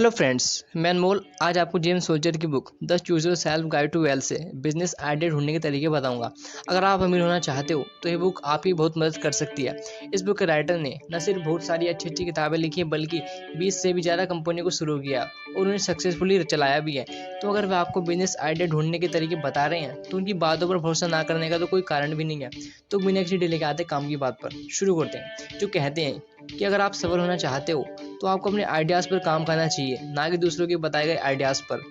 Hello friends, मैं अनमोल आज आपको जेम्स सोल्जर की book 10 choose yourself guide to wealth से बिजनेस आइडिया ढूंढने के तरीके बताऊंगा। अगर आप अमीर होना चाहते हो तो ये बुक आपकी बहुत मदद कर सकती है। इस बुक के राइटर ने न सिर्फ बहुत सारी अच्छी अच्छी किताबें लिखी हैं बल्कि 20 से भी ज़्यादा कंपनियों को शुरू किया और उन्हें सक्सेसफुली चलाया भी है। तो अगर वे आपको बिजनेस आइडिया ढूंढने के तरीके बता रहे हैं तो उनकी बातों पर भरोसा ना करने का तो कोई कारण भी नहीं है। तो बिना किसी डिले के आते काम की बात पर शुरू करते हैं। जो कहते हैं कि अगर आप सफल होना चाहते हो तो आपको अपने आइडियाज़ पर काम करना चाहिए, ना कि दूसरों के बताए गए आइडियाज़ पर।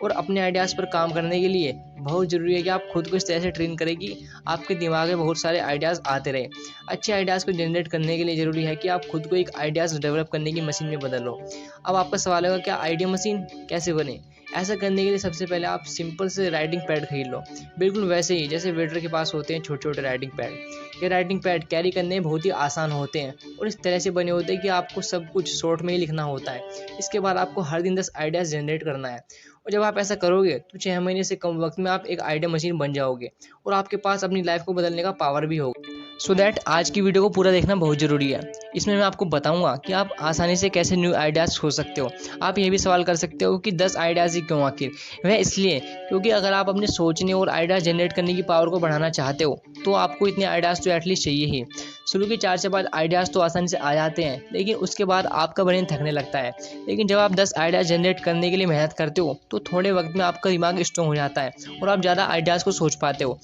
और अपने आइडियाज़ पर काम करने के लिए बहुत ज़रूरी है कि आप खुद को इस तरह से ट्रेन करें कि आपके दिमाग में बहुत सारे आइडियाज़ आते रहे। अच्छे आइडियाज़ को जनरेट करने के लिए ज़रूरी है कि आप खुद को एक आइडियाज़ डेवलप करने की मशीन में बदल लो। अब आपका सवाल होगा, क्या आइडिया मशीन कैसे बने? ऐसा करने के लिए सबसे पहले आप सिंपल से राइटिंग पैड खरीद लो, बिल्कुल वैसे ही जैसे वेटर के पास होते हैं छोटे छोटे राइटिंग पैड। ये राइटिंग पैड कैरी करने बहुत ही आसान होते हैं और इस तरह से बने होते हैं कि आपको सब कुछ शॉर्ट में ही लिखना होता है। इसके बाद आपको हर दिन 10 आइडियाज़ जनरेट करना है और जब आप ऐसा करोगे तो 6 महीने से कम वक्त में आप एक आइडिया मशीन बन जाओगे और आपके पास अपनी लाइफ को बदलने का पावर भी होगा। सो दैट आज की वीडियो को पूरा देखना बहुत ज़रूरी है। इसमें मैं आपको बताऊंगा कि आप आसानी से कैसे न्यू आइडियाज़ खोज सकते हो। आप ये भी सवाल कर सकते हो कि 10 आइडियाज़ ही क्यों आखिर? वह इसलिए क्योंकि अगर आप अपने सोचने और आइडियाज़ जनरेट करने की पावर को बढ़ाना चाहते हो तो आपको इतने आइडियाज़ तो एटलीस्ट चाहिए ही। शुरू की 4 से 5 आइडियाज़ तो आसानी से आ जाते हैं, लेकिन उसके बाद आपका ब्रेन थकने लगता है। लेकिन जब आप 10 आइडियाज़ जनरेट करने के लिए मेहनत करते हो तो थोड़े वक्त में आपका दिमाग स्ट्रॉन्ग हो जाता है और आप ज़्यादा आइडियाज़ को सोच पाते हो।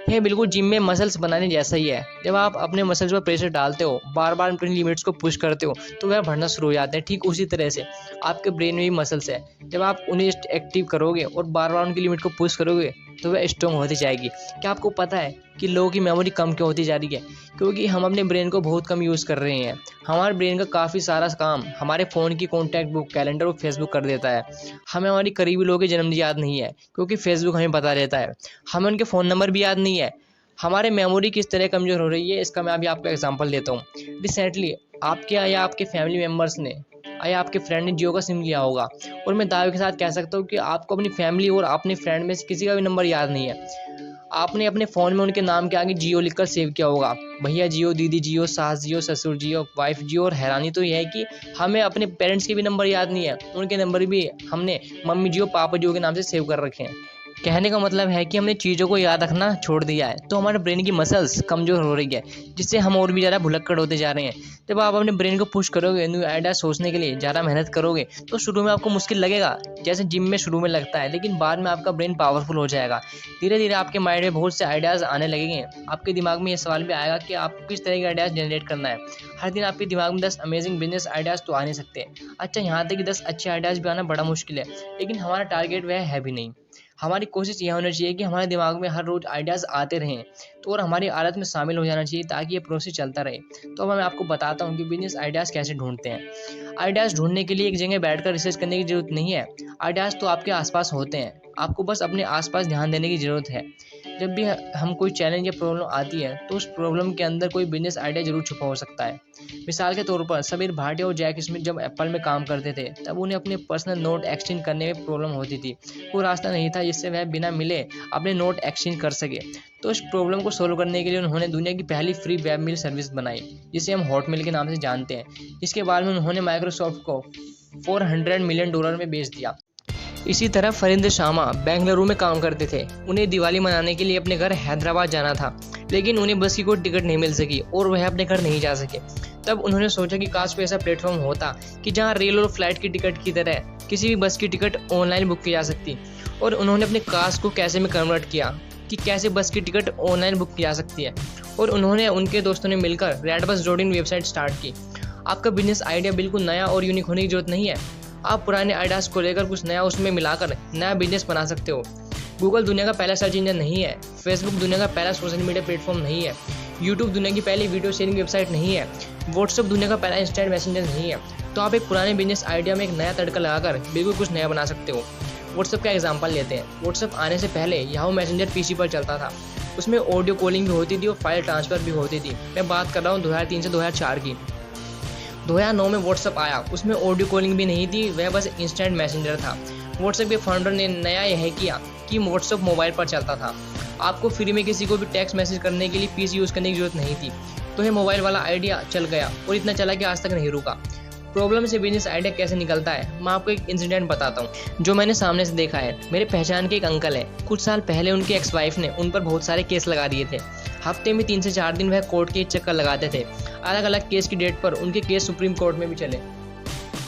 यह बिल्कुल जिम में मसल्स बनाने जैसा ही है। जब आप अपने मसल्स पर प्रेशर डालते हो, बार बार अपनी लिमिट्स को पुश करते हो तो वह बढ़ना शुरू हो जाते हैं। ठीक उसी तरह से आपके ब्रेन में भी मसल्स है। जब आप उन्हें एक्टिव करोगे और बार बार उनकी लिमिट को पुश करोगे तो वह स्ट्रॉन्ग होती जाएगी। क्या आपको पता है कि लोगों की मेमोरी कम क्यों होती जा रही है? क्योंकि हम अपने ब्रेन को बहुत कम यूज़ कर रहे हैं। हमारे ब्रेन का काफ़ी सारा काम हमारे फ़ोन की कॉन्टैक्ट बुक, कैलेंडर और फेसबुक कर देता है। हमें हमारी करीबी लोगों के जन्मदिन याद नहीं है क्योंकि फेसबुक हमें बता देता है। हमें उनके फ़ोन नंबर भी याद नहीं है। हमारे मेमोरी किस तरह कमज़ोर हो रही है इसका मैं अभी आपको एग्जांपल देता हूँ। रिसेंटली आपके या आपके फैमिली मेम्बर्स ने या आपके फ्रेंड ने जियो का सिम लिया होगा और मैं दावे के साथ कह सकता हूँ कि आपको अपनी फैमिली और अपने फ्रेंड में से किसी का भी नंबर याद नहीं है। आपने अपने फ़ोन में उनके नाम के आगे जियो लिखकर सेव किया होगा। भैया जियो, दीदी जियो, सास जियो, ससुर जियो, वाइफ जियो। और हैरानी तो यह है कि हमें अपने पेरेंट्स के भी नंबर याद नहीं है। उनके नंबर भी हमने मम्मी जियो, पापा जियो के नाम से सेव कर रखे हैं। कहने का मतलब है कि हमने चीज़ों को याद रखना छोड़ दिया है, तो हमारे ब्रेन की मसल्स कमज़ोर हो रही है, जिससे हम और भी ज़्यादा भुलक्कड़ होते जा रहे हैं। जब आप अपने ब्रेन को पुश करोगे, न्यू आइडिया सोचने के लिए ज़्यादा मेहनत करोगे तो शुरू में आपको मुश्किल लगेगा, जैसे जिम में शुरू में लगता है, लेकिन बाद में आपका ब्रेन पावरफुल हो जाएगा। धीरे धीरे आपके माइंड में बहुत से आइडियाज़ आने लगेंगे। आपके दिमाग में ये सवाल भी आएगा कि आपको किस तरह के आइडियाज़ जनरेट करना है। हर दिन आपके दिमाग में 10 अमेजिंग बिजनेस आइडियाज़ तो आ नहीं सकते। अच्छा, यहाँ तक कि 10 अच्छे आइडियाज़ भी आना बड़ा मुश्किल है, लेकिन हमारा टारगेट वह है भी नहीं। हमारी कोशिश यह होनी चाहिए कि हमारे दिमाग में हर रोज़ आइडियाज़ आते रहें तो और हमारी आदत में शामिल हो जाना चाहिए ताकि ये प्रोसेस चलता रहे। तो अब मैं आपको बताता हूँ कि बिजनेस आइडियाज़ कैसे ढूंढते हैं। आइडियाज़ ढूंढने के लिए एक जगह बैठकर रिसर्च करने की ज़रूरत नहीं है। आइडियाज़ तो आपके आसपास होते हैं, आपको बस अपने आसपास ध्यान देने की ज़रूरत है। जब भी हम कोई चैलेंज या प्रॉब्लम आती है तो उस प्रॉब्लम के अंदर कोई बिजनेस आइडिया जरूर छुपा हो सकता है। मिसाल के तौर पर समीर भाटिया और जैक स्मिथ जब एप्पल में काम करते थे तब उन्हें अपने पर्सनल नोट एक्सचेंज करने में प्रॉब्लम होती थी। कोई रास्ता नहीं था जिससे वह बिना मिले अपने नोट एक्सचेंज कर सके। तो इस प्रॉब्लम को सोल्व करने के लिए उन्होंने दुनिया की पहली फ्री वेब मेल सर्विस बनाई, जिसे हम हॉटमेल के नाम से जानते हैं। इसके बाद में उन्होंने माइक्रोसॉफ्ट को $400 मिलियन में बेच दिया। इसी तरह फरिंद शामा बेंगलुरु में काम करते थे। उन्हें दिवाली मनाने के लिए अपने घर हैदराबाद जाना था, लेकिन उन्हें बस की कोई टिकट नहीं मिल सकी और वह अपने घर नहीं जा सके। तब उन्होंने सोचा कि काश कोई ऐसा प्लेटफॉर्म होता कि जहां रेल और फ्लाइट की टिकट की तरह किसी भी बस की टिकट ऑनलाइन बुक की जा सकती। और उन्होंने अपने काश को कैसे में कन्वर्ट किया कि कैसे बस की टिकट ऑनलाइन बुक की जा सकती है। और उन्होंने उनके दोस्तों ने मिलकर redbus.in वेबसाइट स्टार्ट की। आपका बिजनेस आइडिया बिल्कुल नया और यूनिक होने की जरूरत नहीं है। आप पुराने आइडियाज़ को लेकर कुछ नया उसमें मिलाकर नया बिजनेस बना सकते हो। गूगल दुनिया का पहला सर्च इंजन नहीं है। फेसबुक दुनिया का पहला सोशल मीडिया प्लेटफॉर्म नहीं है। यूट्यूब दुनिया की पहली वीडियो शेयरिंग वेबसाइट नहीं है। व्हाट्सएप दुनिया का पहला इंस्टेंट मैसेंजर नहीं है। तो आप एक पुराने बिजनेस आइडिया में एक नया तड़का लगाकर बिल्कुल कुछ नया बना सकते हो। व्हाट्सएप का एग्जाम्पल लेते हैं। व्हाट्सएप आने से पहले याहू मैसेंजर पीसी पर चलता था। उसमें ऑडियो कॉलिंग भी होती थी और फाइल ट्रांसफर भी होती थी। मैं बात कर रहा हूँ 2003 से 2004 की। 2009 में व्हाट्सएप आया, उसमें ऑडियो कॉलिंग भी नहीं थी, वह बस इंस्टेंट मैसेंजर था। व्हाट्सएप के फाउंडर ने नया यह किया कि व्हाट्सएप मोबाइल पर चलता था। आपको फ्री में किसी को भी टेक्स्ट मैसेज करने के लिए पीसी यूज़ करने की जरूरत नहीं थी। तो यह मोबाइल वाला आइडिया चल गया और इतना चला कि आज तक नहीं रुका। प्रॉब्लम से बिजनेस आइडिया कैसे निकलता है, मैं आपको एक इंसिडेंट बताता हूँ जो मैंने सामने से देखा है। मेरे पहचान के एक अंकल हैं। कुछ साल पहले उनकी एक्स वाइफ ने उन पर बहुत सारे केस लगा दिए थे। हफ्ते में 3 से 4 दिन वह कोर्ट के चक्कर लगाते थे। अलग अलग केस की डेट पर उनके केस सुप्रीम कोर्ट में भी चले।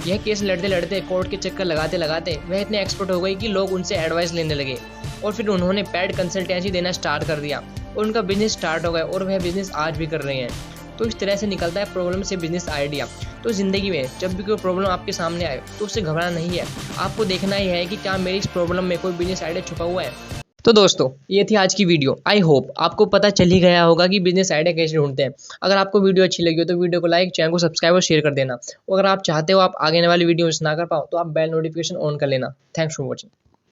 यह केस लड़ते लड़ते, कोर्ट के चक्कर लगाते लगाते वह इतने एक्सपर्ट हो गई कि लोग उनसे एडवाइस लेने लगे और फिर उन्होंने पेड कंसल्टेंसी देना स्टार्ट कर दिया और उनका बिजनेस स्टार्ट हो गया और वह बिजनेस आज भी कर रहे हैं। तो इस तरह से निकलता है प्रॉब्लम से बिजनेस आइडिया। तो ज़िंदगी में जब भी कोई प्रॉब्लम आपके सामने आए तो उससे घबराना नहीं है। आपको देखना ही है कि क्या मेरी इस प्रॉब्लम में कोई बिजनेस आइडिया छुपा हुआ है। तो दोस्तों, ये थी आज की वीडियो। आई होप आपको पता चल ही गया होगा कि बिजनेस आइडिया कैसे ढूंढते हैं। अगर आपको वीडियो अच्छी लगी हो तो वीडियो को लाइक, चैनल को सब्सक्राइब और शेयर कर देना। और अगर आप चाहते हो आप आगे वाली वीडियो मिस ना कर पाओ तो आप बेल नोटिफिकेशन ऑन कर लेना। Thanks for watching.